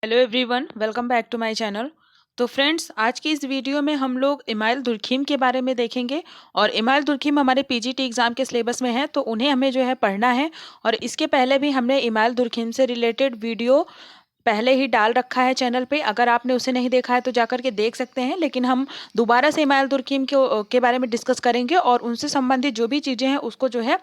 Hello everyone, welcome back to my channel. तो friends, आज की इस वीडियो में हम लोग इमाइल दुर्खिम के बारे में देखेंगे। और इमाइल दुर्खिम हमारे पीजीटी एग्ज़ाम के सिलेबस में है, तो उन्हें हमें जो है पढ़ना है। और इसके पहले भी हमने इमाइल दुर्खिम से रिलेटेड वीडियो पहले ही डाल रखा है चैनल पे। अगर आपने उसे नहीं देखा है तो जाकर के देख सकते हैं, लेकिन हम दोबारा से इमाइल दुर्खिम के बारे में डिस्कस करेंगे और उनसे संबंधित जो भी चीज़ें हैं उसको जो है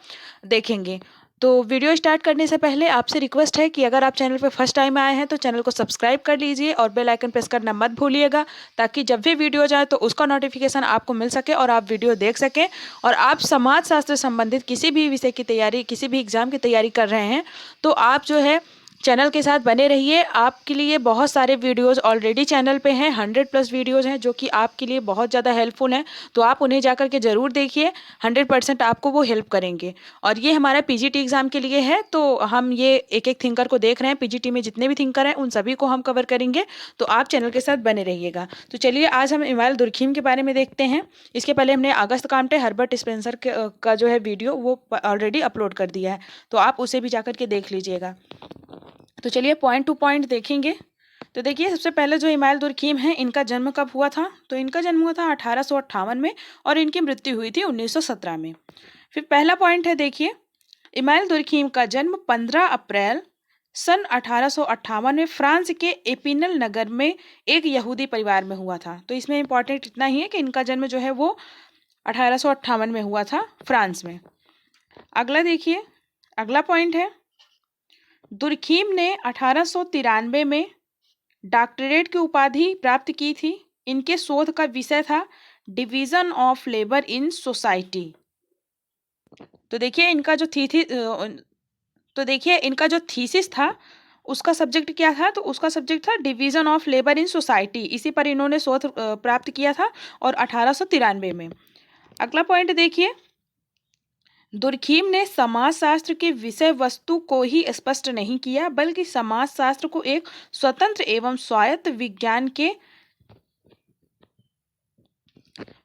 देखेंगे। तो वीडियो स्टार्ट करने से पहले आपसे रिक्वेस्ट है कि अगर आप चैनल पर फर्स्ट टाइम आए हैं तो चैनल को सब्सक्राइब कर लीजिए और बेल आइकन प्रेस करना मत भूलिएगा, ताकि जब भी वीडियो जाए तो उसका नोटिफिकेशन आपको मिल सके और आप वीडियो देख सकें। और आप समाज शास्त्र संबंधित किसी भी विषय की तैयारी, किसी भी एग्जाम की तैयारी कर रहे हैं तो आप जो है चैनल के साथ बने रहिए। आपके लिए बहुत सारे वीडियोस ऑलरेडी चैनल पे हैं, 100+ वीडियोस हैं जो कि आपके लिए बहुत ज़्यादा हेल्पफुल हैं। तो आप उन्हें जाकर के ज़रूर देखिए, 100% आपको वो हेल्प करेंगे। और ये हमारा पीजीटी एग्ज़ाम के लिए है, तो हम ये एक एक थिंकर को देख रहे हैं। पीजीटी में जितने भी थिंकर हैं उन सभी को हम कवर करेंगे, तो आप चैनल के साथ बने रहिएगा। तो चलिए आज हम इमाइल दुर्खिम के बारे में देखते हैं। इसके पहले हमने अगस्त काम्टे हर्बर्ट स्पेंसर का जो है वीडियो वो ऑलरेडी अपलोड कर दिया है, तो आप उसे भी जाकर के देख लीजिएगा। तो चलिए पॉइंट टू पॉइंट देखेंगे। तो देखिए, सबसे पहले जो इमाइल दुर्खिम है, इनका जन्म कब हुआ था? तो इनका जन्म हुआ था 1858 में और इनकी मृत्यु हुई थी 1917 में। फिर पहला पॉइंट है, देखिए, इमाइल दुर्खिम का जन्म 15 अप्रैल सन 1858 में फ्रांस के एपिनल नगर में एक यहूदी परिवार में हुआ था। तो इसमें इंपॉर्टेंट इतना ही है कि इनका जन्म जो है वो 1858 में हुआ था फ्रांस में। अगला देखिए, अगला पॉइंट है, दुर्खिम ने 1893 में डॉक्टरेट की उपाधि प्राप्त की थी। इनके शोध का विषय था division of labour in society. तो देखिए इनका जो इनका जो थीसिस था उसका सब्जेक्ट क्या था? तो उसका सब्जेक्ट था division of labour in society. इसी पर इन्होंने शोध प्राप्त किया था और 1893 में। अगला पॉइंट देखिए, दुर्खिम ने समाजशास्त्र के विषय वस्तु को ही स्पष्ट नहीं किया, बल्कि समाजशास्त्र को एक स्वतंत्र एवं स्वायत्त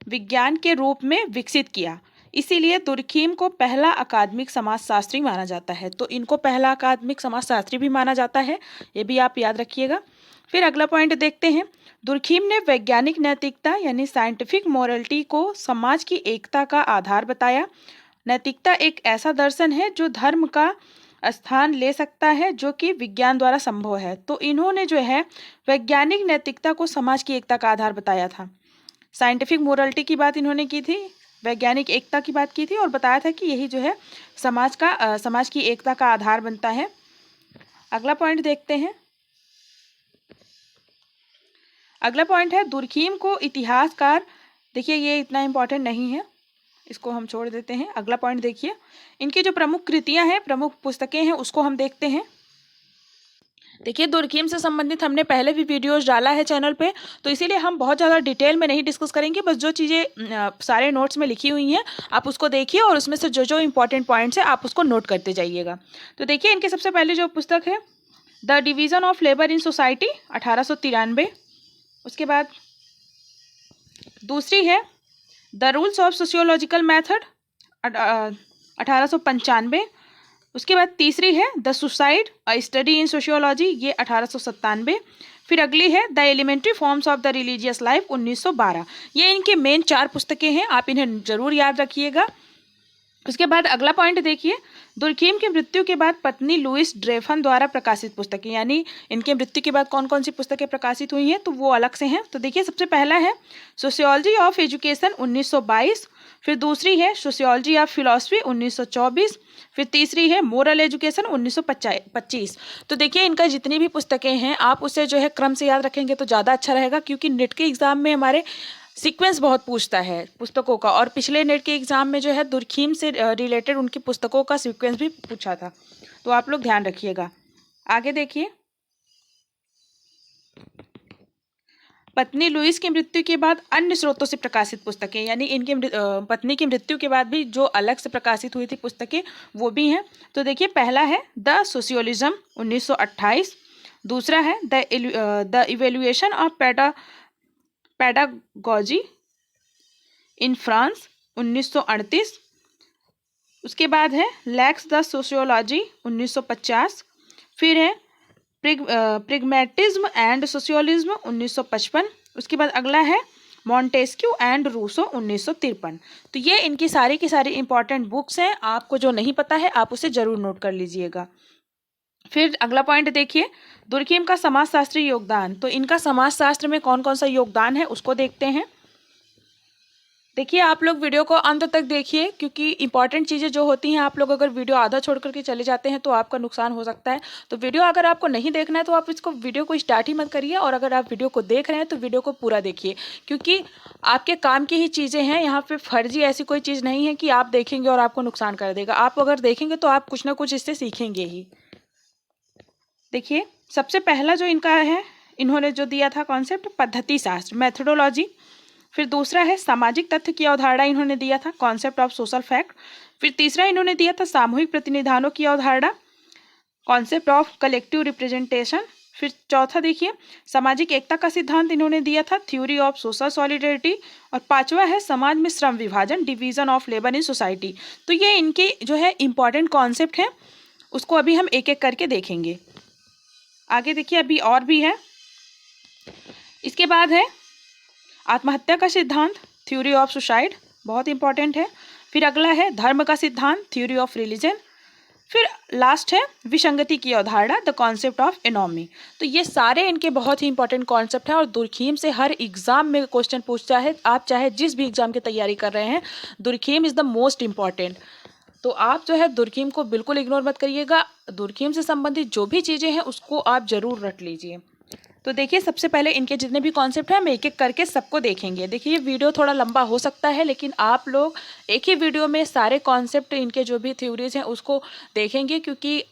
विज्ञान के रूप में विकसित किया। इसीलिए दुर्खिम को पहला अकादमिक समाजशास्त्री माना जाता है। तो इनको पहला अकादमिक समाजशास्त्री भी माना जाता है, ये भी आप याद रखिएगा। फिर अगला पॉइंट देखते हैं, दुर्खिम ने वैज्ञानिक नैतिकता यानी साइंटिफिक मोरलिटी को समाज की एकता का आधार बताया। नैतिकता एक ऐसा दर्शन है जो धर्म का स्थान ले सकता है, जो कि विज्ञान द्वारा संभव है। तो इन्होंने जो है वैज्ञानिक नैतिकता को समाज की एकता का आधार बताया था। साइंटिफिक मोरलिटी की बात इन्होंने की थी, वैज्ञानिक एकता की बात की थी और बताया था कि यही जो है समाज की एकता का आधार बनता है। अगला पॉइंट देखते हैं, अगला पॉइंट है, दुर्खिम को इतिहासकार, देखिए ये इतना इंपॉर्टेंट नहीं है, इसको हम छोड़ देते हैं। अगला पॉइंट देखिए, इनकी जो प्रमुख कृतियां हैं, प्रमुख पुस्तकें हैं, उसको हम देखते हैं। देखिए, दुर्खिम से संबंधित हमने पहले भी वीडियोस डाला है चैनल पे, तो इसीलिए हम बहुत ज़्यादा डिटेल में नहीं डिस्कस करेंगे। बस जो चीज़ें सारे नोट्स में लिखी हुई हैं आप उसको देखिए और उसमें से जो जो इंपॉर्टेंट पॉइंट्स हैं आप उसको नोट करते जाइएगा। तो देखिए, इनके सबसे पहले जो पुस्तक है the division of labour in society 1893। उसके बाद दूसरी है the rules of sociological method 1895। उसके बाद तीसरी है the suicide a study in sociology, ये 1897। फिर अगली है the elementary forms of the religious life 1912। ये इनके मेन 4 पुस्तकें हैं, आप इन्हें जरूर याद रखिएगा। उसके बाद अगला पॉइंट देखिए, दुर्खिम की मृत्यु के बाद पत्नी लुइस ड्रेफन द्वारा प्रकाशित पुस्तकें, यानी इनके मृत्यु के बाद कौन कौन सी पुस्तकें प्रकाशित हुई हैं तो वो अलग से हैं। तो देखिए, सबसे पहला है सोशियोलॉजी ऑफ एजुकेशन 1922। फिर दूसरी है सोशियोलॉजी ऑफ फिलॉसफी 1924। फिर तीसरी है मोरल एजुकेशन 1925। तो देखिए, इनका जितनी भी पुस्तकें हैं आप उसे जो है क्रम से याद रखेंगे तो ज़्यादा अच्छा रहेगा, क्योंकि नेट के एग्ज़ाम में हमारे सीक्वेंस बहुत पूछता है पुस्तकों का, और पिछले नेट के एग्ज़ाम में जो है दुर्खिम से रिलेटेड उनकी पुस्तकों का सीक्वेंस भी पूछा था, तो आप लोग ध्यान रखिएगा। आगे देखिए, पत्नी लुइस की मृत्यु के बाद अन्य स्रोतों से प्रकाशित पुस्तकें, यानी इनके पत्नी की मृत्यु के बाद भी जो अलग से प्रकाशित हुई थी पुस्तकें वो भी हैं। तो देखिए, पहला है द सोशियोलिज्म 1928। दूसरा है the evaluation of pedagogy in France 1938। उसके बाद है लैक्स द सोशियोलॉजी 1950। फिर है प्रिग्मेटिज्म एंड सोशियोलिज्म 1955। उसके बाद अगला है मॉन्टेस्क्यू एंड रूसो 1953। तो ये इनकी सारी की सारी इंपॉर्टेंट बुक्स हैं, आपको जो नहीं पता है आप उसे जरूर नोट कर लीजिएगा। फिर अगला पॉइंट देखिए, दुर्खिम का समाजशास्त्री योगदान। तो इनका समाजशास्त्र में कौन कौन सा योगदान है उसको देखते हैं। देखिए आप लोग वीडियो को अंत तक देखिए, क्योंकि इंपॉर्टेंट चीज़ें जो होती हैं, आप लोग अगर वीडियो आधा छोड़ करके चले जाते हैं तो आपका नुकसान हो सकता है। तो वीडियो अगर आपको नहीं देखना है तो आप इसको वीडियो को स्टार्ट ही मत करिए, और अगर आप वीडियो को देख रहे हैं तो वीडियो को पूरा देखिए, क्योंकि आपके काम की ही चीज़ें हैं। यहाँ पे फर्जी ऐसी कोई चीज़ नहीं है कि आप देखेंगे और आपको नुकसान कर देगा। आप अगर देखेंगे तो आप कुछ ना कुछ इससे सीखेंगे ही। देखिए सबसे पहला जो इनका है, इन्होंने जो दिया था कॉन्सेप्ट, पद्धति शास्त्र, मेथोडोलॉजी। फिर दूसरा है सामाजिक तथ्य की अवधारणा, इन्होंने दिया था कॉन्सेप्ट ऑफ सोशल फैक्ट। फिर तीसरा इन्होंने दिया था सामूहिक प्रतिनिधानों की अवधारणा, कॉन्सेप्ट ऑफ कलेक्टिव रिप्रेजेंटेशन। फिर चौथा देखिए सामाजिक एकता का सिद्धांत इन्होंने दिया था, थ्योरी ऑफ सोशल सॉलिडेरिटी। और पांचवा है समाज में श्रम विभाजन, division of labour in society. तो ये इनके जो है इंपॉर्टेंट कॉन्सेप्ट हैं, उसको अभी हम एक एक करके देखेंगे। आगे देखिए अभी और भी है। इसके बाद है आत्महत्या का सिद्धांत, थ्योरी ऑफ सुसाइड, बहुत इंपॉर्टेंट है। फिर अगला है धर्म का सिद्धांत, थ्योरी ऑफ रिलीजन। फिर लास्ट है विसंगति की अवधारणा, द कॉन्सेप्ट ऑफ एनोमी। तो ये सारे इनके बहुत ही इंपॉर्टेंट कॉन्सेप्ट हैं और दुर्खिम से हर एग्जाम में क्वेश्चन पूछता है। आप चाहे जिस भी एग्जाम की तैयारी कर रहे हैं, Durkheim is the most important. तो आप जो है दुर्खिम को बिल्कुल इग्नोर मत करिएगा। दुर्खिम से संबंधित जो भी चीज़ें हैं उसको आप जरूर रट लीजिए। तो देखिए सबसे पहले इनके जितने भी कॉन्सेप्ट हैं हम एक एक करके सबको देखेंगे। देखिए ये वीडियो थोड़ा लंबा हो सकता है, लेकिन आप लोग एक ही वीडियो में सारे कॉन्सेप्ट, इनके जो भी थ्योरीज हैं उसको देखेंगे, क्योंकि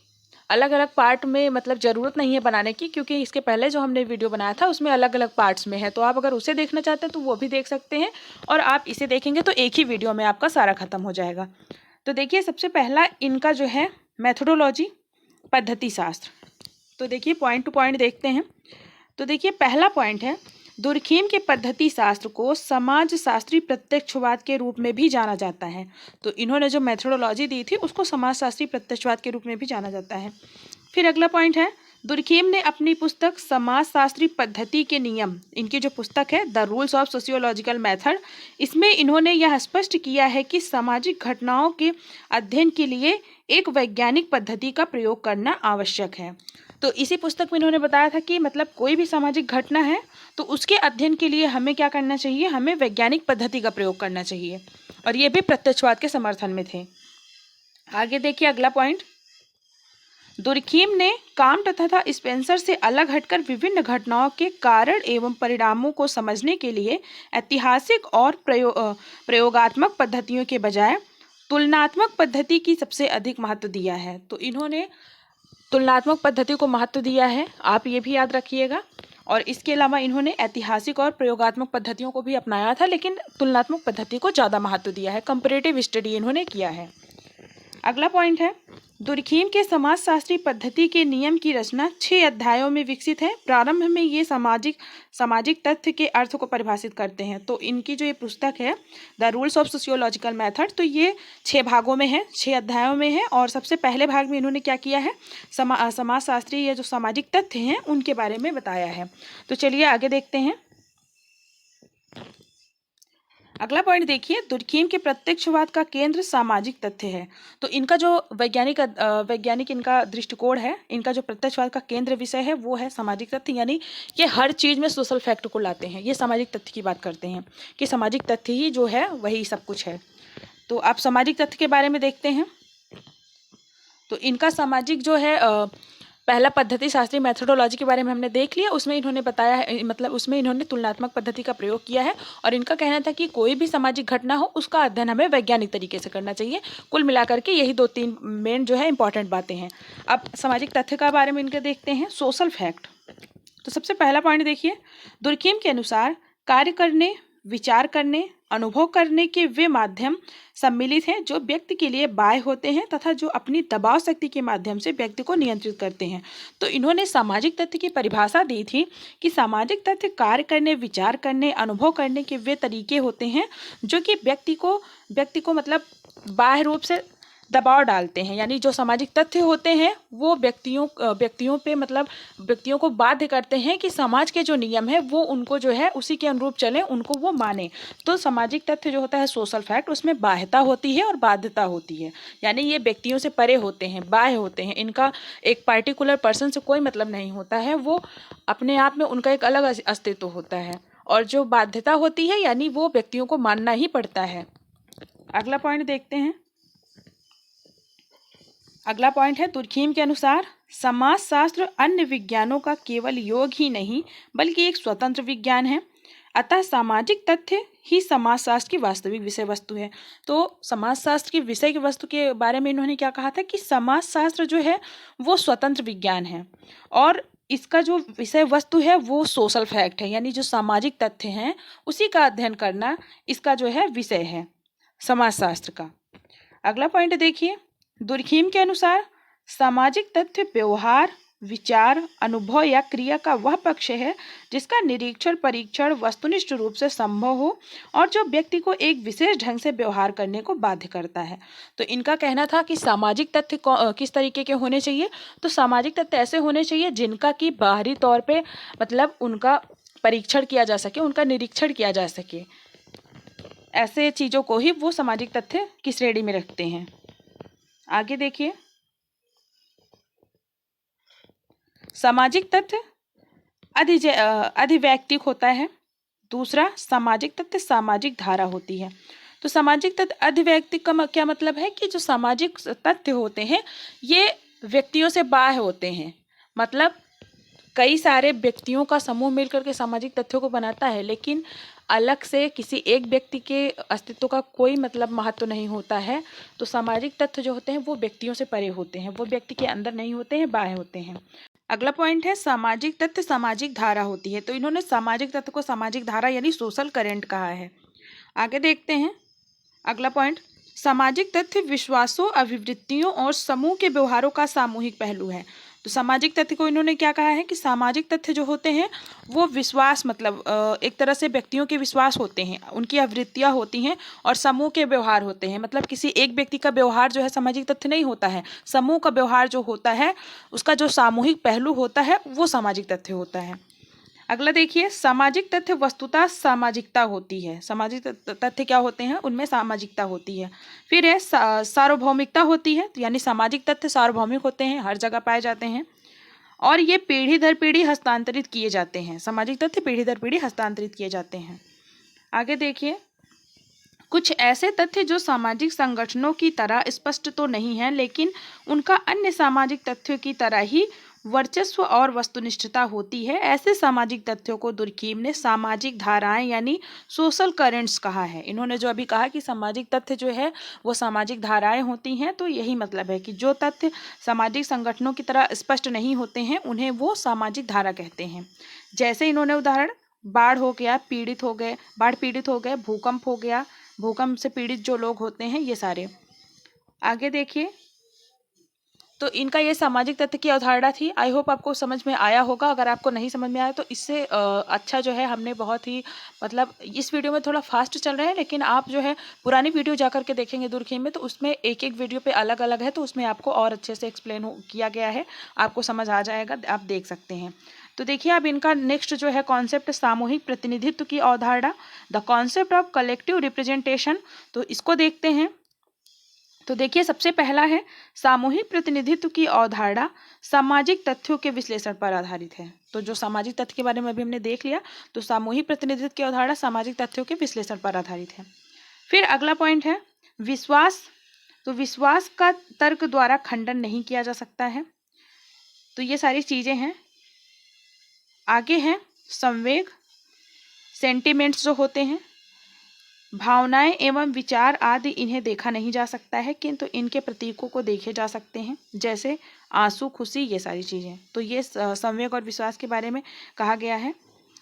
अलग अलग पार्ट में मतलब ज़रूरत नहीं है बनाने की, क्योंकि इसके पहले जो हमने वीडियो बनाया था उसमें अलग अलग पार्ट्स में है। तो आप अगर उसे देखना चाहते हैं तो वो भी देख सकते हैं, और आप इसे देखेंगे तो एक ही वीडियो में आपका सारा खत्म हो जाएगा। तो देखिए सबसे पहला इनका जो है मेथोडोलॉजी, पद्धति शास्त्र। तो देखिए पॉइंट टू पॉइंट देखते हैं। तो देखिए पहला पॉइंट है, दुर्खिम के पद्धति शास्त्र को समाज शास्त्री प्रत्यक्षवाद के रूप में भी जाना जाता है। तो इन्होंने जो मेथोडोलॉजी दी थी उसको समाज शास्त्री प्रत्यक्षवाद के रूप में भी जाना जाता है। फिर अगला पॉइंट है, दुर्खिम ने अपनी पुस्तक समाजशास्त्री पद्धति के नियम, इनकी जो पुस्तक है the rules of sociological method, इसमें इन्होंने यह स्पष्ट किया है कि सामाजिक घटनाओं के अध्ययन के लिए एक वैज्ञानिक पद्धति का प्रयोग करना आवश्यक है। तो इसी पुस्तक में इन्होंने बताया था कि मतलब कोई भी सामाजिक घटना है तो उसके अध्ययन के लिए हमें क्या करना चाहिए, हमें वैज्ञानिक पद्धति का प्रयोग करना चाहिए, और ये भी प्रत्यक्षवाद के समर्थन में थे। आगे देखिए अगला पॉइंट, दुर्खिम ने काम्ट तथा स्पेंसर से अलग हटकर विभिन्न घटनाओं के कारण एवं परिणामों को समझने के लिए ऐतिहासिक और प्रयोगात्मक पद्धतियों के बजाय तुलनात्मक पद्धति की सबसे अधिक महत्व दिया है। तो इन्होंने तुलनात्मक पद्धति को महत्व दिया है, आप ये भी याद रखिएगा। और इसके अलावा इन्होंने ऐतिहासिक और प्रयोगात्मक पद्धतियों को भी अपनाया था, लेकिन तुलनात्मक पद्धति को ज़्यादा महत्व दिया है, कंपैरेटिव स्टडी इन्होंने किया है। अगला पॉइंट है, दुर्खिम के समाजशास्त्री पद्धति के नियम की रचना 6 अध्यायों में विकसित है। प्रारंभ में ये सामाजिक तथ्य के अर्थ को परिभाषित करते हैं। तो इनकी जो ये पुस्तक है the rules of sociological method, तो ये 6 भागों में है, 6 अध्यायों में है। और सबसे पहले भाग में इन्होंने क्या किया है, समाजशास्त्री ये जो सामाजिक तथ्य हैं उनके बारे में बताया है। तो चलिए आगे देखते हैं। अगला पॉइंट देखिए, दुर्खिम के प्रत्यक्षवाद का केंद्र सामाजिक तथ्य है। तो इनका जो वैज्ञानिक इनका दृष्टिकोण है, इनका जो प्रत्यक्षवाद का केंद्र विषय है वो है सामाजिक तथ्य, यानी ये हर चीज़ में सोशल फैक्ट को लाते हैं। ये सामाजिक तथ्य की बात करते हैं कि सामाजिक तथ्य ही जो है वही सब कुछ है। तो आप सामाजिक तथ्य के बारे में देखते हैं। तो इनका सामाजिक जो है पहला पद्धति शास्त्री मेथोडोलॉजी के बारे में हमने देख लिया। उसमें इन्होंने बताया है, मतलब उसमें इन्होंने तुलनात्मक पद्धति का प्रयोग किया है, और इनका कहना था कि कोई भी सामाजिक घटना हो उसका अध्ययन हमें वैज्ञानिक तरीके से करना चाहिए। कुल मिलाकर के यही 2-3 मेन जो है इंपॉर्टेंट बातें हैं। अब सामाजिक तथ्य का बारे में इनके देखते हैं, सोशल फैक्ट। तो सबसे पहला पॉइंट देखिए, दुर्खिम के अनुसार कार्य करने, विचार करने, अनुभव करने के वे माध्यम सम्मिलित हैं जो व्यक्ति के लिए बाह्य होते हैं तथा जो अपनी दबाव शक्ति के माध्यम से व्यक्ति को नियंत्रित करते हैं। तो इन्होंने सामाजिक तथ्य की परिभाषा दी थी कि सामाजिक तथ्य कार्य करने, विचार करने, अनुभव करने के वे तरीके होते हैं जो कि व्यक्ति को मतलब बाह्य रूप से दबाव डालते हैं, यानी जो सामाजिक तथ्य होते हैं वो व्यक्तियों पे मतलब व्यक्तियों को बाध्य करते हैं कि समाज के जो नियम है वो उनको जो है उसी के अनुरूप चलें, उनको वो माने। तो सामाजिक तथ्य जो होता है सोशल फैक्ट, उसमें बाह्यता होती है और बाध्यता होती है, यानी ये व्यक्तियों से परे होते हैं, बाह्य होते हैं, इनका एक पार्टिकुलर पर्सन से कोई मतलब नहीं होता है, वो अपने आप में उनका एक अलग अस्तित्व होता है। और जो बाध्यता होती है यानी वो व्यक्तियों को मानना ही पड़ता है। अगला पॉइंट देखते हैं। अगला पॉइंट है, दुर्खीम के अनुसार समाजशास्त्र अन्य विज्ञानों का केवल योग ही नहीं बल्कि एक स्वतंत्र विज्ञान है, अतः सामाजिक तथ्य ही समाजशास्त्र की वास्तविक विषय वस्तु है। तो समाजशास्त्र की विषय की वस्तु के बारे में इन्होंने क्या कहा था कि समाजशास्त्र जो है वो स्वतंत्र विज्ञान है और इसका जो विषय वस्तु है वो सोशल फैक्ट है, यानी जो सामाजिक तथ्य हैं उसी का अध्ययन करना इसका जो है विषय है समाजशास्त्र का। अगला पॉइंट देखिए, दुर्खीम के अनुसार सामाजिक तथ्य व्यवहार, विचार, अनुभव या क्रिया का वह पक्ष है जिसका निरीक्षण परीक्षण वस्तुनिष्ठ रूप से संभव हो और जो व्यक्ति को एक विशेष ढंग से व्यवहार करने को बाध्य करता है। तो इनका कहना था कि सामाजिक तथ्य किस तरीके के होने चाहिए, तो सामाजिक तथ्य ऐसे होने चाहिए जिनका कि बाहरी तौर पे मतलब उनका परीक्षण किया जा सके, उनका निरीक्षण किया जा सके, ऐसे चीज़ों को ही वो सामाजिक तथ्य की श्रेणी में रखते हैं। आगे देखिए, सामाजिक तथ्य अधिवैयक्तिक होता है। दूसरा, सामाजिक तथ्य सामाजिक धारा होती है। तो सामाजिक तथ्य अधिवैयक्तिक का क्या मतलब है कि जो सामाजिक तथ्य होते हैं ये व्यक्तियों से बाह्य होते हैं, मतलब कई सारे व्यक्तियों का समूह मिलकर के सामाजिक तथ्यों को बनाता है, लेकिन अलग से किसी एक व्यक्ति के अस्तित्व का कोई मतलब महत्व नहीं होता है। तो सामाजिक तथ्य जो होते हैं वो व्यक्तियों से परे होते हैं, वो व्यक्ति के अंदर नहीं होते हैं, बाह्य होते हैं। अगला पॉइंट है, सामाजिक तथ्य सामाजिक धारा होती है। तो इन्होंने सामाजिक तथ्य को सामाजिक धारा यानी सोशल करंट कहा है। आगे देखते हैं अगला पॉइंट, सामाजिक तथ्य विश्वासों, अभिवृत्तियों और समूह के व्यवहारों का सामूहिक पहलू है। तो सामाजिक तथ्य को इन्होंने क्या कहा है कि सामाजिक तथ्य जो होते हैं वो विश्वास मतलब एक तरह से व्यक्तियों के विश्वास होते हैं, उनकी आवृत्तियाँ होती हैं और समूह के व्यवहार होते हैं, मतलब किसी एक व्यक्ति का व्यवहार जो है सामाजिक तथ्य नहीं होता है, समूह का व्यवहार जो होता है उसका जो सामूहिक पहलू होता है वो सामाजिक तथ्य होता है। अगला देखिए, सामाजिक तथ्य वस्तुतः सामाजिकता होती है। सामाजिक तथ्य क्या होते हैं, उनमें सामाजिकता होती है। फिर है सार्वभौमिकता होती है, तो यानी सामाजिक तथ्य सार्वभौमिक होते हैं, हर जगह पाए जाते हैं और ये पीढ़ी दर पीढ़ी हस्तांतरित किए जाते हैं। सामाजिक तथ्य पीढ़ी दर पीढ़ी हस्तांतरित किए जाते हैं। आगे देखिए, कुछ ऐसे तथ्य जो सामाजिक संगठनों की तरह स्पष्ट तो नहीं है लेकिन उनका अन्य सामाजिक तथ्यों की तरह ही वर्चस्व और वस्तुनिष्ठता होती है, ऐसे सामाजिक तथ्यों को दुर्खीम ने सामाजिक धाराएं यानी सोशल करेंट्स कहा है। इन्होंने जो अभी कहा कि सामाजिक तथ्य जो है वो सामाजिक धाराएं होती हैं, तो यही मतलब है कि जो तथ्य सामाजिक संगठनों की तरह स्पष्ट नहीं होते हैं उन्हें वो सामाजिक धारा कहते हैं। जैसे इन्होंने उदाहरण, बाढ़ हो गया, बाढ़ पीड़ित हो गए, भूकंप हो गया, भूकंप से पीड़ित जो लोग होते हैं ये सारे। आगे देखिए, तो इनका ये सामाजिक तथ्य की अवधारणा थी। आई होप आपको समझ में आया होगा। अगर आपको नहीं समझ में आया तो इससे अच्छा जो है हमने बहुत ही मतलब इस वीडियो में थोड़ा फास्ट चल रहे हैं, लेकिन आप जो है पुरानी वीडियो जा करके देखेंगे दुर्खीम में, तो उसमें एक एक वीडियो पे अलग अलग है, तो उसमें आपको और अच्छे से एक्सप्लेन किया गया है, आपको समझ आ जाएगा, आप देख सकते हैं। तो देखिए, अब इनका नेक्स्ट जो है कॉन्सेप्ट सामूहिक प्रतिनिधित्व की अवधारणा, the concept of collective representation. तो इसको देखते हैं। तो देखिए, सबसे पहला है सामूहिक प्रतिनिधित्व की अवधारणा सामाजिक तथ्यों के विश्लेषण पर आधारित है। तो जो सामाजिक तथ्य के बारे में अभी हमने देख लिया, तो सामूहिक प्रतिनिधित्व की अवधारणा सामाजिक तथ्यों के विश्लेषण पर आधारित है। फिर अगला पॉइंट है विश्वास। तो विश्वास का तर्क द्वारा खंडन नहीं किया जा सकता है। तो ये सारी चीजें हैं। आगे हैं संवेग, सेंटिमेंट्स जो होते हैं, भावनाएं एवं विचार आदि, इन्हें देखा नहीं जा सकता है किंतु इनके प्रतीकों को देखे जा सकते हैं, जैसे आंसू, खुशी, ये सारी चीज़ें। तो ये संवेग और विश्वास के बारे में कहा गया है।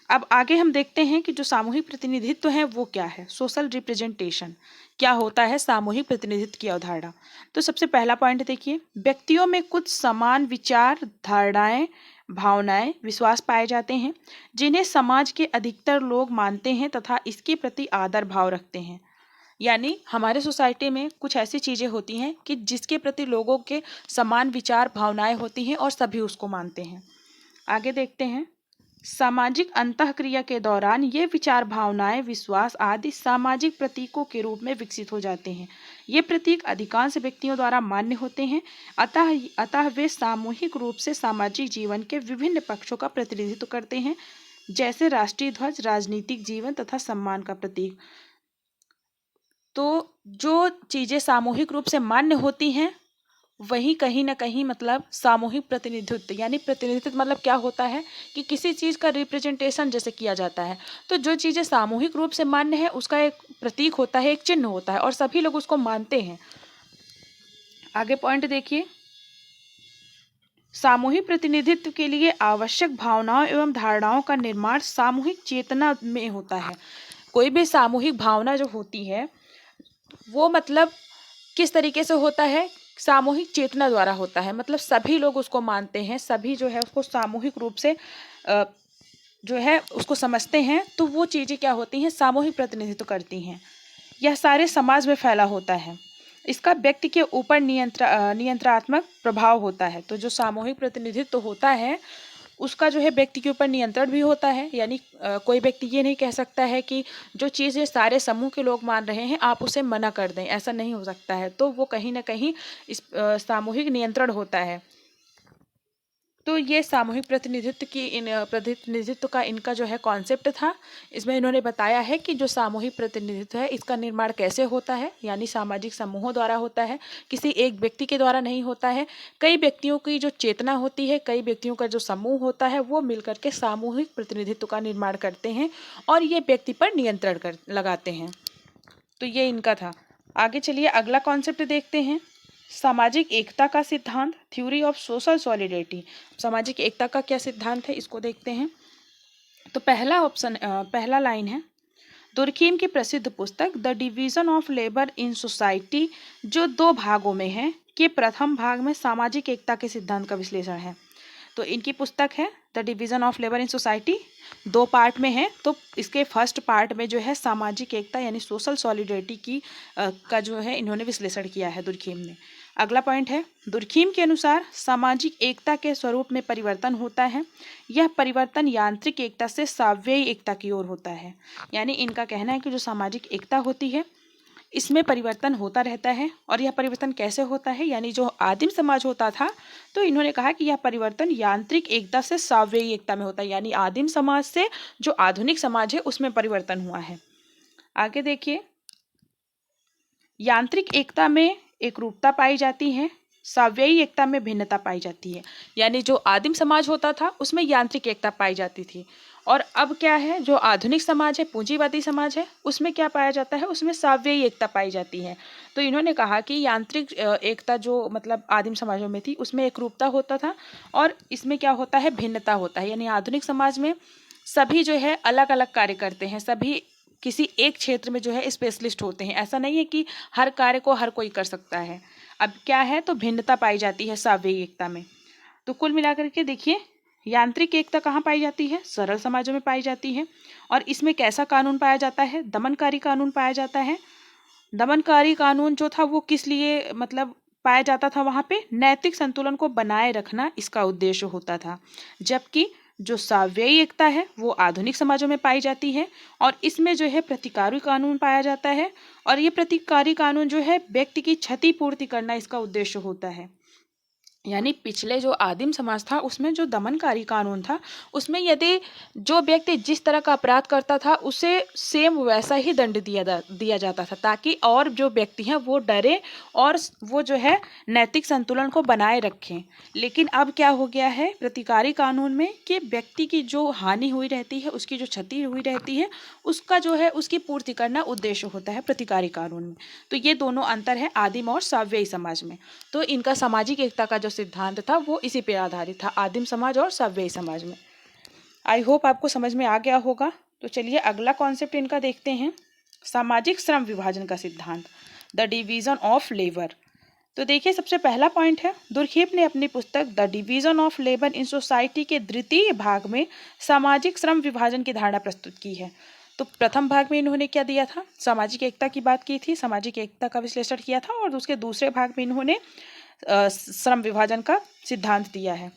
अब आगे हम देखते हैं कि जो सामूहिक प्रतिनिधित्व है वो क्या है, सोशल रिप्रेजेंटेशन क्या होता है, सामूहिक प्रतिनिधित्व की अवधारणा। तो सबसे पहला पॉइंट देखिए, व्यक्तियों में कुछ समान विचार, धारणाएं, भावनाएं, विश्वास पाए जाते हैं जिन्हें समाज के अधिकतर लोग मानते हैं तथा इसके प्रति आदर भाव रखते हैं। यानी हमारे सोसाइटी में कुछ ऐसी चीज़ें होती हैं कि जिसके प्रति लोगों के समान विचार भावनाएं होती हैं और सभी उसको मानते हैं। आगे देखते हैं। सामाजिक अंतःक्रिया के दौरान ये विचार भावनाएं विश्वास आदि सामाजिक प्रतीकों के रूप में विकसित हो जाते हैं। ये प्रतीक अधिकांश व्यक्तियों द्वारा मान्य होते हैं, अतः वे सामूहिक रूप से सामाजिक जीवन के विभिन्न पक्षों का प्रतिनिधित्व करते हैं, जैसे राष्ट्रीय ध्वज राजनीतिक जीवन तथा सम्मान का प्रतीक। तो जो चीज़ें सामूहिक रूप से मान्य होती हैं वही कहीं ना कहीं मतलब सामूहिक प्रतिनिधित्व, यानी प्रतिनिधित्व मतलब क्या होता है कि किसी चीज़ का रिप्रेजेंटेशन जैसे किया जाता है। तो जो चीज़ें सामूहिक रूप से मान्य है उसका एक प्रतीक होता है, एक चिन्ह होता है और सभी लोग उसको मानते हैं। आगे पॉइंट देखिए। सामूहिक प्रतिनिधित्व के लिए आवश्यक भावनाओं एवं धारणाओं का निर्माण सामूहिक चेतना में होता है। कोई भी सामूहिक भावना जो होती है वो मतलब किस तरीके से होता है, सामूहिक चेतना द्वारा होता है। मतलब सभी लोग उसको मानते हैं, सभी जो है उसको सामूहिक रूप से जो है उसको समझते हैं, तो वो चीज़ें क्या होती हैं, सामूहिक प्रतिनिधित्व करती हैं। यह सारे समाज में फैला होता है। इसका व्यक्ति के ऊपर नियंत्रणात्मक प्रभाव होता है। तो जो सामूहिक प्रतिनिधित्व होता है उसका जो है व्यक्ति के ऊपर नियंत्रण भी होता है। यानी कोई व्यक्ति ये नहीं कह सकता है कि जो चीज़ें सारे समूह के लोग मान रहे हैं आप उसे मना कर दें, ऐसा नहीं हो सकता है। तो वो कहीं ना कहीं इस सामूहिक नियंत्रण होता है। तो ये सामूहिक प्रतिनिधित्व का इनका जो है कॉन्सेप्ट था। इसमें इन्होंने बताया है कि जो सामूहिक प्रतिनिधित्व है इसका निर्माण कैसे होता है, यानी सामाजिक समूहों द्वारा होता है, किसी एक व्यक्ति के द्वारा नहीं होता है। कई व्यक्तियों की जो चेतना होती है, कई व्यक्तियों का जो समूह होता है वो मिलकर के सामूहिक प्रतिनिधित्व का निर्माण करते हैं और ये व्यक्ति पर नियंत्रण लगाते हैं। तो ये इनका था। आगे चलिए अगला कॉन्सेप्ट देखते हैं। सामाजिक एकता का सिद्धांत, थ्योरी ऑफ सोशल सॉलिडेरिटी। सामाजिक एकता का क्या सिद्धांत है इसको देखते हैं। तो पहला लाइन है, दुर्खीम की प्रसिद्ध पुस्तक the division of labour in society, जो 2 भागों में है, कि प्रथम भाग में सामाजिक एकता के सिद्धांत का विश्लेषण है। तो इनकी पुस्तक है the division of labour in society, 2 part में है। तो इसके फर्स्ट पार्ट में जो है सामाजिक एकता यानी सोशल सॉलिडेरिटी की का जो है इन्होंने विश्लेषण किया है दुर्खीम ने। अगला पॉइंट है, दुर्खीम के अनुसार सामाजिक एकता के स्वरूप में परिवर्तन होता है। यह परिवर्तन यांत्रिक एकता से साव्ययी एकता की ओर होता है। यानी इनका कहना है कि जो सामाजिक एकता होती है इसमें परिवर्तन होता रहता है। और यह परिवर्तन कैसे होता है, यानी जो आदिम समाज होता था तो इन्होंने कहा कि यह परिवर्तन यांत्रिक एकता से साव्ययी एकता में होता है, यानी आदिम समाज से जो आधुनिक समाज है उसमें परिवर्तन हुआ है। आगे देखिए, यांत्रिक एकता में एकरूपता पाई जाती है, साव्ययी एकता में भिन्नता पाई जाती है। यानी जो आदिम समाज होता था उसमें यांत्रिक एकता पाई जाती थी और अब क्या है, जो आधुनिक समाज है, पूंजीवादी समाज है, उसमें क्या पाया जाता है, उसमें साव्ययी एकता पाई जाती है। तो इन्होंने कहा कि यांत्रिक एकता जो मतलब आदिम समाजों में थी उसमें एकरूपता होता था और इसमें क्या होता है, भिन्नता होता है। यानी आधुनिक समाज में सभी जो है अलग अलग कार्य करते हैं, सभी किसी एक क्षेत्र में जो है स्पेशलिस्ट होते हैं। ऐसा नहीं है कि हर कार्य को हर कोई कर सकता है। अब क्या है, तो भिन्नता पाई जाती है साव्ययी एकता में। तो कुल मिलाकर के देखिए, यांत्रिक एकता कहाँ पाई जाती है, सरल समाजों में पाई जाती है। और इसमें कैसा कानून पाया जाता है, दमनकारी कानून पाया जाता है। दमनकारी कानून जो था वो किस लिए मतलब पाया जाता था, वहाँ पे नैतिक संतुलन को बनाए रखना इसका उद्देश्य होता था। जबकि जो साव्ययी एकता है वो आधुनिक समाजों में पाई जाती है और इसमें जो है प्रतिकारी कानून पाया जाता है और ये प्रतिकारी कानून जो है व्यक्ति की क्षतिपूर्ति करना इसका उद्देश्य होता है। यानी पिछले जो आदिम समाज था उसमें जो दमनकारी कानून था उसमें यदि जो व्यक्ति जिस तरह का अपराध करता था उसे सेम वैसा ही दंड दिया जाता था, ताकि और जो व्यक्ति हैं वो डरे और वो जो है नैतिक संतुलन को बनाए रखें। लेकिन अब क्या हो गया है प्रतिकारी कानून में कि व्यक्ति की जो हानि हुई रहती है, उसकी जो क्षति हुई रहती है, उसका जो है उसकी पूर्ति करना उद्देश्य होता है प्रतिकारी कानून में। तो ये दोनों अंतर है आदिम और साव्ययी समाज में। तो इनका सामाजिक एकता का जो सिद्धांत था वो इसी पे आधारित था, आदिम समाज और साव्ययी समाज में। आई होप आपको समझ में आ गया होगा। तो चलिए अगला कॉन्सेप्ट इनका देखते हैं, सामाजिक श्रम विभाजन का सिद्धांत, द डिवीजन ऑफ लेबर। तो देखिए सबसे पहला पॉइंट है, दुर्खेप ने अपनी पुस्तक the division of labour in society के द्वितीय भाग में सामाजिक श्रम विभाजन की धारणा प्रस्तुत की है। तो प्रथम भाग में इन्होंने क्या दिया था, सामाजिक एकता की बात की थी, सामाजिक एकता का विश्लेषण किया था, और उसके दूसरे भाग में इन्होंने श्रम विभाजन का सिद्धांत दिया है।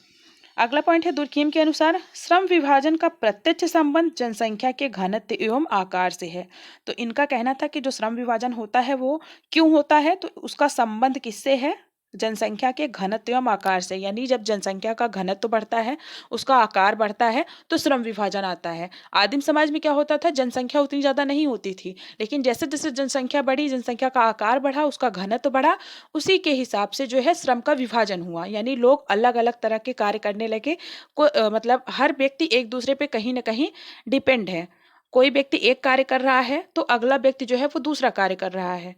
अगला पॉइंट है, दुर्खीम के अनुसार श्रम विभाजन का प्रत्यक्ष संबंध जनसंख्या के घनत्व एवं आकार से है। तो इनका कहना था कि जो श्रम विभाजन होता है वो क्यों होता है, तो उसका संबंध किससे है, जनसंख्या के घनत्व एवं आकार से। यानी जब जनसंख्या का घनत्व बढ़ता है, उसका आकार बढ़ता है, तो श्रम विभाजन आता है। आदिम समाज में क्या होता था, जनसंख्या उतनी ज्यादा नहीं होती थी, लेकिन जैसे जैसे जनसंख्या बढ़ी, जनसंख्या का आकार बढ़ा, उसका घनत्व बढ़ा, उसी के हिसाब से जो है श्रम का विभाजन हुआ। यानी लोग अलग अलग तरह के कार्य करने लगे। मतलब हर व्यक्ति एक दूसरे पे कहीं ना कहीं डिपेंड है। कोई व्यक्ति एक कार्य कर रहा है तो अगला व्यक्ति जो है वो दूसरा कार्य कर रहा है।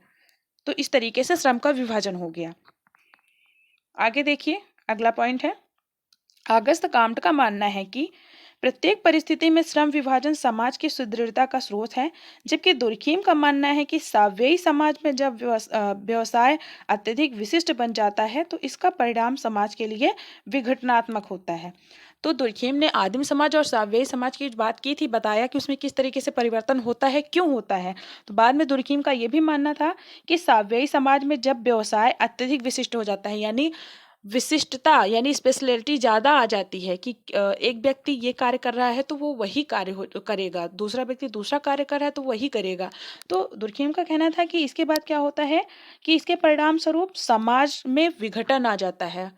तो इस तरीके से श्रम का विभाजन हो गया। आगे देखिए, अगला पॉइंट है, अगस्त काम्ट का मानना है कि प्रत्येक परिस्थिति में श्रम विभाजन समाज की सुदृढ़ता का स्रोत है, जबकि दुर्खीम का मानना है कि साव्ययी समाज में जब व्यवसाय अत्यधिक विशिष्ट बन जाता है तो इसका परिणाम समाज के लिए विघटनात्मक होता है। तो दुर्खीम ने आदिम समाज और साव्ययी समाज की बात की थी, बताया कि उसमें किस तरीके से परिवर्तन होता है, क्यों होता है। तो बाद में दुर्खीम का यह भी मानना था कि साव्ययी समाज में जब व्यवसाय अत्यधिक विशिष्ट हो जाता है, यानी विशिष्टता यानी स्पेशलिटी ज़्यादा आ जाती है कि एक व्यक्ति ये कार्य कर रहा है तो वो वही कार्य करेगा, दूसरा व्यक्ति दूसरा कार्य कर रहा है तो वही करेगा। तो दुर्खीम का कहना था कि इसके बाद क्या होता है कि इसके परिणाम स्वरूप समाज में विघटन आ जाता है।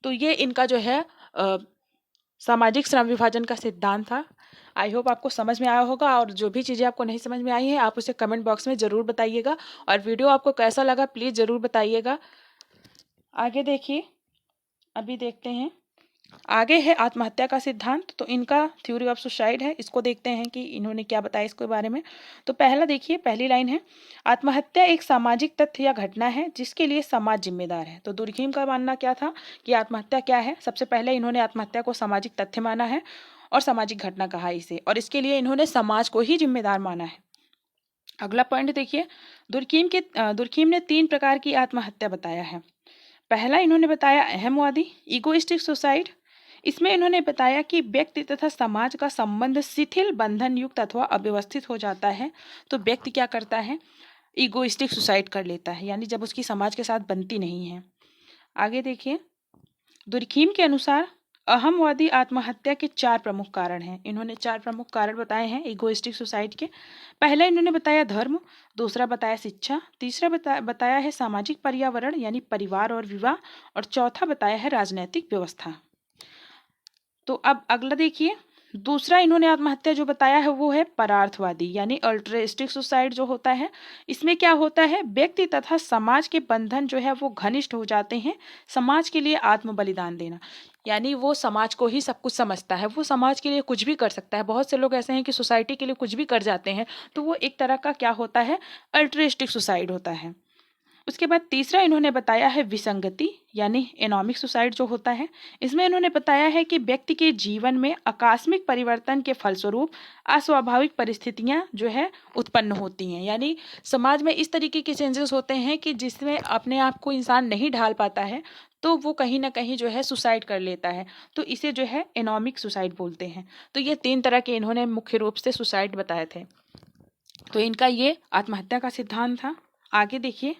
तो ये इनका जो है सामाजिक श्रम विभाजन का सिद्धांत था। आई होप आपको समझ में आया होगा, और जो भी चीज़ें आपको नहीं समझ में आई हैं आप उसे कमेंट बॉक्स में ज़रूर बताइएगा, और वीडियो आपको कैसा लगा प्लीज़ ज़रूर बताइएगा। आगे देखिए, अभी देखते हैं, आगे है आत्महत्या का सिद्धांत। तो इनका थ्योरी ऑफ सुसाइड है, इसको देखते हैं कि इन्होंने क्या बताया इसके बारे में। तो पहला देखिए, पहली लाइन है, आत्महत्या एक सामाजिक तथ्य या घटना है जिसके लिए समाज जिम्मेदार है। तो दुर्खीम का मानना क्या था कि आत्महत्या क्या है, सबसे पहले इन्होंने आत्महत्या को सामाजिक तथ्य माना है और सामाजिक घटना कहा इसे, और इसके लिए इन्होंने समाज को ही जिम्मेदार माना है। अगला पॉइंट देखिए, दुर्खीम ने 3 प्रकार की आत्महत्या बताया है। पहला इन्होंने बताया अहमवादी इगोइस्टिक सुसाइड। इसमें इन्होंने बताया कि व्यक्ति तथा समाज का संबंध शिथिल, बंधन युक्त अथवा अव्यवस्थित हो जाता है तो व्यक्ति क्या करता है, इगोइस्टिक सुसाइड कर लेता है, यानी जब उसकी समाज के साथ बनती नहीं है। आगे देखिए, दुर्खीम के अनुसार अहमवादी आत्महत्या के 4 प्रमुख कारण हैं। इन्होंने 4 प्रमुख कारण बताए हैं इगोइस्टिक सुसाइड के। पहला इन्होंने बताया धर्म, दूसरा बताया शिक्षा, तीसरा बताया है सामाजिक पर्यावरण यानी परिवार और विवाह, और चौथा बताया है राजनैतिक व्यवस्था। तो अब अगला देखिए, दूसरा इन्होंने आत्महत्या जो बताया है वो है परार्थवादी यानी अल्ट्रिस्टिक सुसाइड जो होता है। इसमें क्या होता है, व्यक्ति तथा समाज के बंधन जो है वो घनिष्ठ हो जाते हैं, समाज के लिए आत्म बलिदान देना, यानी वो समाज को ही सब कुछ समझता है, वो समाज के लिए कुछ भी कर सकता है। बहुत से लोग ऐसे हैं कि सोसाइटी के लिए कुछ भी कर जाते हैं, तो वो एक तरह का क्या होता है, अल्ट्रिस्टिक सुसाइड होता है। उसके बाद तीसरा इन्होंने बताया है विसंगति यानी एनॉमिक सुसाइड जो होता है। इसमें इन्होंने बताया है कि व्यक्ति के जीवन में आकस्मिक परिवर्तन के फलस्वरूप अस्वाभाविक परिस्थितियां जो है उत्पन्न होती हैं, यानी समाज में इस तरीके के चेंजेस होते हैं कि जिसमें अपने आप को इंसान नहीं ढाल पाता है तो वो कहीं ना कहीं जो है सुसाइड कर लेता है, तो इसे जो है एनॉमिक सुसाइड बोलते हैं। तो ये 3 तरह के इन्होंने मुख्य रूप से सुसाइड बताए थे। तो इनका ये आत्महत्या का सिद्धांत था। आगे देखिए,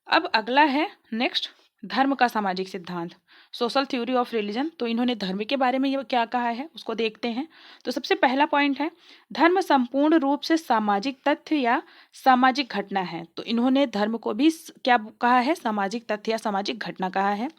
अब अगला है नेक्स्ट, धर्म का सामाजिक सिद्धांत, सोशल थ्योरी ऑफ रिलीजन। तो इन्होंने धर्म के बारे में ये क्या कहा है उसको देखते हैं। तो सबसे पहला पॉइंट है, धर्म संपूर्ण रूप से सामाजिक तथ्य या सामाजिक घटना है। तो इन्होंने धर्म को भी क्या कहा है, सामाजिक तथ्य या सामाजिक घटना कहा है।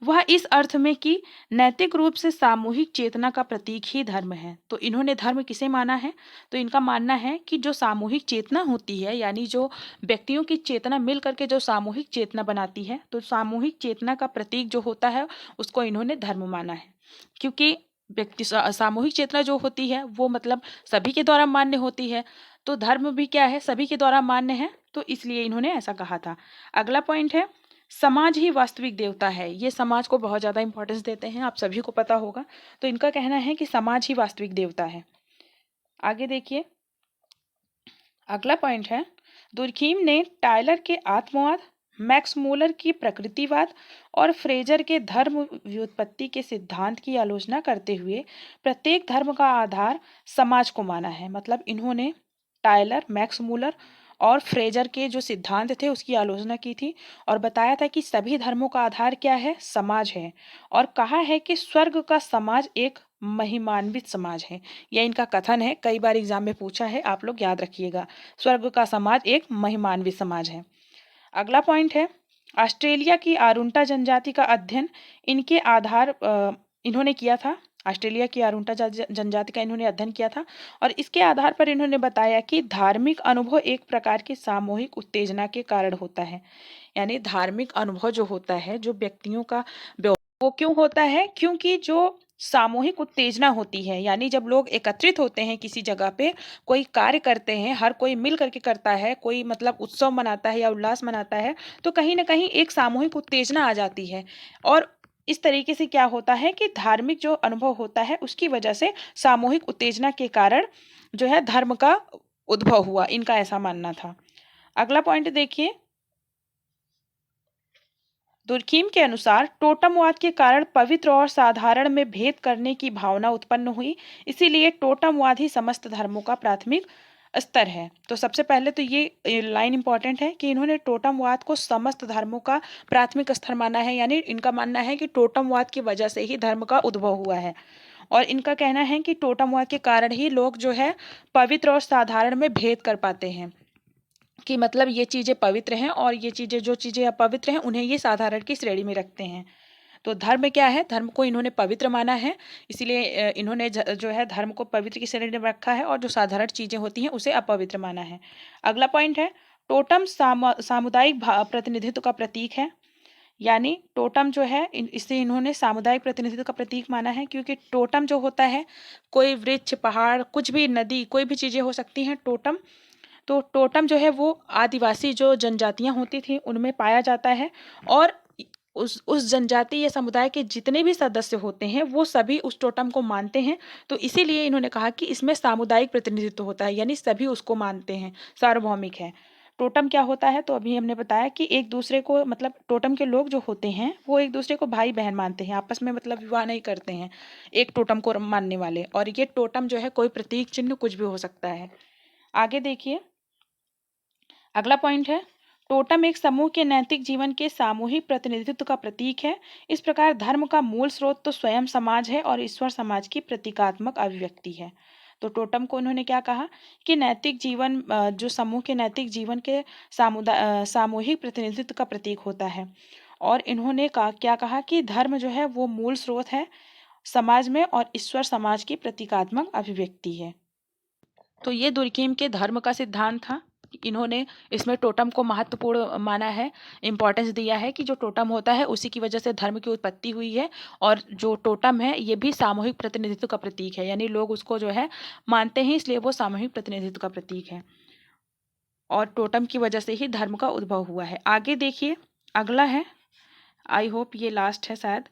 वह इस अर्थ में कि नैतिक रूप से सामूहिक चेतना का प्रतीक ही धर्म है। तो इन्होंने धर्म किसे माना है, तो इनका मानना है कि जो सामूहिक चेतना होती है, यानी जो व्यक्तियों की चेतना मिल करके जो सामूहिक चेतना बनाती है, तो सामूहिक चेतना का प्रतीक जो होता है उसको इन्होंने धर्म माना है। क्योंकि व्यक्ति सामूहिक चेतना जो होती है वो मतलब सभी के द्वारा मान्य होती है, तो धर्म भी क्या है, सभी के द्वारा मान्य है, तो इसलिए इन्होंने ऐसा कहा था। अगला पॉइंट है, समाज ही वास्तविक देवता है। ये समाज को बहुत ज़्यादा इंपॉर्टेंस देते हैं, आप सभी को पता होगा। तो इनका कहना है कि समाज ही वास्तविक देवता है। आगे देखिए, अगला पॉइंट है, दुर्खीम ने टायलर के आत्मवाद, मैक्स मूलर की प्रकृतिवाद और फ्रेजर के धर्म व्युत्पत्ति के सिद्धांत की आलोचना करते हुए प्रत्येक धर्म का आधार समाज को माना है। मतलब इन्होंने टायलर, मैक्स मूलर और फ्रेजर के जो सिद्धांत थे उसकी आलोचना की थी और बताया था कि सभी धर्मों का आधार क्या है, समाज है। और कहा है कि स्वर्ग का समाज एक महिमान्वित समाज है। यह इनका कथन है, कई बार एग्जाम में पूछा है, आप लोग याद रखिएगा। स्वर्ग का समाज एक महिमान्वित समाज है। अगला पॉइंट है ऑस्ट्रेलिया की आरुंटा जनजाति का अध्ययन इनके आधार इन्होंने किया था। ऑस्ट्रेलिया की आरुंटा जनजाति का इन्होंने अध्ययन किया था और इसके आधार पर इन्होंने बताया कि धार्मिक अनुभव एक प्रकार की सामूहिक उत्तेजना के कारण होता है। यानी धार्मिक अनुभव जो होता है, जो व्यक्तियों का वो क्यों होता है? क्योंकि जो सामूहिक उत्तेजना होती है, यानी जब लोग एकत्रित होते हैं किसी जगह पे, कोई कार्य करते हैं, हर कोई मिल करके करता है, कोई मतलब उत्सव मनाता है या उल्लास मनाता है, तो कहीं ना कहीं एक सामूहिक उत्तेजना आ जाती है। और इस तरीके से क्या होता है कि धार्मिक जो अनुभव होता है उसकी वजह से सामूहिक उत्तेजना के कारण जो है धर्म का उद्भव हुआ, इनका ऐसा मानना था। अगला पॉइंट देखिए, दुर्खीम के अनुसार टोटमवाद के कारण पवित्र और साधारण में भेद करने की भावना उत्पन्न हुई, इसीलिए टोटमवाद ही समस्त धर्मों का प्राथमिक स्तर है। तो सबसे पहले तो ये लाइन इंपॉर्टेंट है कि इन्होंने टोटमवाद को समस्त धर्मों का प्राथमिक स्तर माना है, यानी इनका मानना है कि टोटमवाद की वजह से ही धर्म का उद्भव हुआ है। और इनका कहना है कि टोटमवाद के कारण ही लोग जो है पवित्र और साधारण में भेद कर पाते हैं, कि मतलब ये चीज़ें पवित्र हैं और ये चीज़ें, जो चीज़ें अपवित्र हैं, उन्हें ये साधारण की श्रेणी में रखते हैं। तो धर्म क्या है? धर्म को इन्होंने पवित्र माना है, इसीलिए इन्होंने जो है धर्म को पवित्र की श्रेणी में रखा है और जो साधारण चीज़ें होती हैं उसे अपवित्र माना है। अगला पॉइंट है टोटम सामुदायिक प्रतिनिधित्व का प्रतीक है। यानी टोटम जो है इसे इन्होंने सामुदायिक प्रतिनिधित्व का प्रतीक माना है, क्योंकि टोटम जो होता है, कोई वृक्ष, पहाड़, कुछ भी, नदी, कोई भी चीज़ें हो सकती हैं, टोटम। तो टोटम जो है वो आदिवासी जो जनजातियां होती थी उनमें पाया जाता है और उस जनजाति या समुदाय के जितने भी सदस्य होते हैं वो सभी उस टोटम को मानते हैं। तो इसीलिए इन्होंने कहा कि इसमें सामुदायिक प्रतिनिधित्व होता है, यानी सभी उसको मानते हैं, सार्वभौमिक है। टोटम क्या होता है? तो अभी हमने बताया कि एक दूसरे को, मतलब टोटम के लोग जो होते हैं वो एक दूसरे को भाई बहन मानते हैं, आपस में मतलब विवाह नहीं करते हैं एक टोटम को मानने वाले। और ये टोटम जो है कोई प्रतीक चिन्ह कुछ भी हो सकता है। आगे देखिए, अगला पॉइंट है टोटम एक समूह के नैतिक जीवन के सामूहिक प्रतिनिधित्व का प्रतीक है। इस प्रकार धर्म का मूल स्रोत तो स्वयं समाज है और ईश्वर समाज की प्रतीकात्मक अभिव्यक्ति है। तो टोटम को उन्होंने क्या कहा कि नैतिक जीवन, जो समूह के नैतिक जीवन के सामूहिक प्रतिनिधित्व का प्रतीक होता है। और इन्होंने क्या कहा कि धर्म जो है वो मूल स्रोत है समाज में और ईश्वर समाज की प्रतीकात्मक अभिव्यक्ति है। तो ये दुर्कीम के धर्म का सिद्धांत था। इन्होंने इसमें टोटम को महत्वपूर्ण माना है, इम्पोर्टेंस दिया है कि जो टोटम होता है उसी की वजह से धर्म की उत्पत्ति हुई है। और जो टोटम है ये भी सामूहिक प्रतिनिधित्व का प्रतीक है, यानी लोग उसको जो है मानते हैं, इसलिए वो सामूहिक प्रतिनिधित्व का प्रतीक है और टोटम की वजह से ही धर्म का उद्भव हुआ है। आगे देखिए, अगला है, आई होप ये लास्ट है शायद,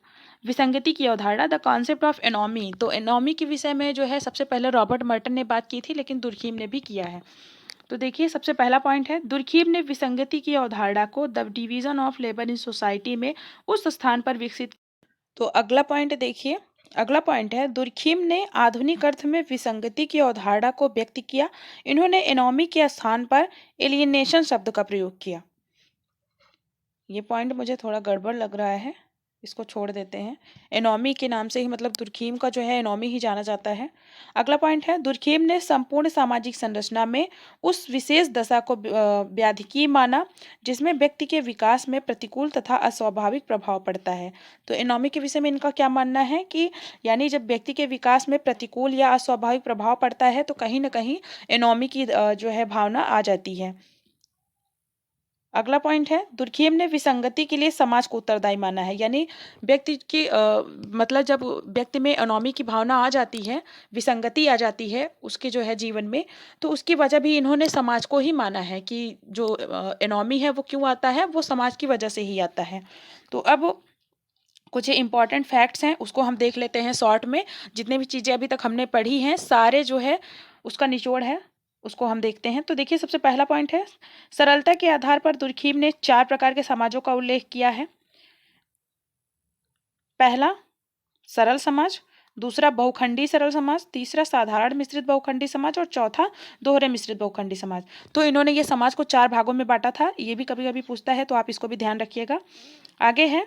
विसंगति की अवधारणा, द कॉन्सेप्ट ऑफ एनोमी। तो एनोमी के विषय में जो है सबसे पहले रॉबर्ट मर्टन ने बात की थी, लेकिन दुर्खीम ने भी किया है। तो देखिए, सबसे पहला पॉइंट है दुर्खीम ने विसंगति की अवधारणा को the division of labour in society में उस स्थान पर विकसित। तो अगला पॉइंट देखिए, अगला पॉइंट है दुर्खीम ने आधुनिक अर्थ में विसंगति की अवधारणा को व्यक्त किया। इन्होंने एनोमी के स्थान पर एलियनेशन शब्द का प्रयोग किया। ये पॉइंट मुझे थोड़ा गड़बड़ लग रहा है, इसको छोड़ देते हैं। एनोमी के नाम से ही, मतलब दुर्खीम का जो है एनोमी ही जाना जाता है। अगला पॉइंट है दुर्खीम ने संपूर्ण सामाजिक संरचना में उस विशेष दशा को व्याधिकी माना जिसमें व्यक्ति के विकास में प्रतिकूल तथा अस्वाभाविक प्रभाव पड़ता है। तो एनोमी के विषय में इनका क्या मानना है कि यानी जब व्यक्ति के विकास में प्रतिकूल या अस्वाभाविक प्रभाव पड़ता है तो कहीं ना कहीं एनोमी की जो है भावना आ जाती है। अगला पॉइंट है दुर्खीम ने विसंगति के लिए समाज को उत्तरदायी माना है, यानी व्यक्ति की मतलब जब व्यक्ति में अनोमी की भावना आ जाती है, विसंगति आ जाती है उसके जो है जीवन में, तो उसकी वजह भी इन्होंने समाज को ही माना है कि जो एनोमी है वो क्यों आता है, वो समाज की वजह से ही आता है। तो अब कुछ इंपॉर्टेंट फैक्ट्स हैं उसको हम देख लेते हैं शॉर्ट में। जितने भी चीज़ें अभी तक हमने पढ़ी हैं सारे जो है उसका निचोड़ है। उसको हम देखते हैं। तो देखिए सबसे पहला पॉइंट है, सरलता के आधार पर दुर्खिम ने 4 प्रकार के समाजों का उल्लेख किया है। पहला सरल समाज, दूसरा बहुखंडी सरल समाज, तीसरा साधारण मिश्रित बहुखंडी समाज और चौथा दोहरे मिश्रित बहुखंडी समाज। तो इन्होंने ये समाज को 4 भागों में बांटा था। ये भी कभी-कभी पूछता है, तो आप इसको भी ध्यान रखिएगा। आगे है,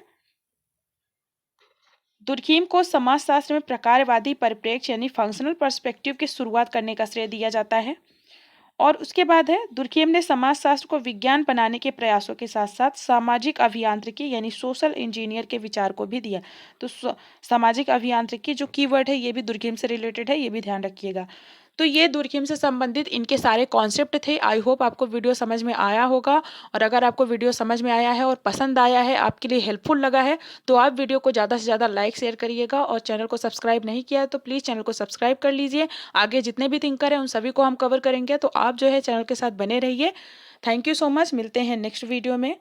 दुर्खिम को समाजशास्त्र में प्रकारवादी परिप्रेक्ष्य यानी फंक्शनल पर्सपेक्टिव की शुरुआत करने का श्रेय दिया जाता है। और उसके बाद है, दुर्खिम ने समाजशास्त्र को विज्ञान बनाने के प्रयासों के साथ साथ सामाजिक अभियांत्रिकी यानी सोशल इंजीनियर के विचार को भी दिया। तो सामाजिक अभियांत्रिकी जो कीवर्ड है, ये भी दुर्खिम से रिलेटेड है, ये भी ध्यान रखिएगा। तो ये दुर्खिम से संबंधित इनके सारे कॉन्सेप्ट थे। आई होप आपको वीडियो समझ में आया होगा, और अगर आपको वीडियो समझ में आया है और पसंद आया है, आपके लिए हेल्पफुल लगा है, तो आप वीडियो को ज़्यादा से ज़्यादा लाइक शेयर करिएगा, और चैनल को सब्सक्राइब नहीं किया है तो प्लीज़ चैनल को सब्सक्राइब कर लीजिए। आगे जितने भी थिंकर हैं उन सभी को हम कवर करेंगे, तो आप जो है चैनल के साथ बने रहिए। थैंक यू सो मच, मिलते हैं नेक्स्ट वीडियो में।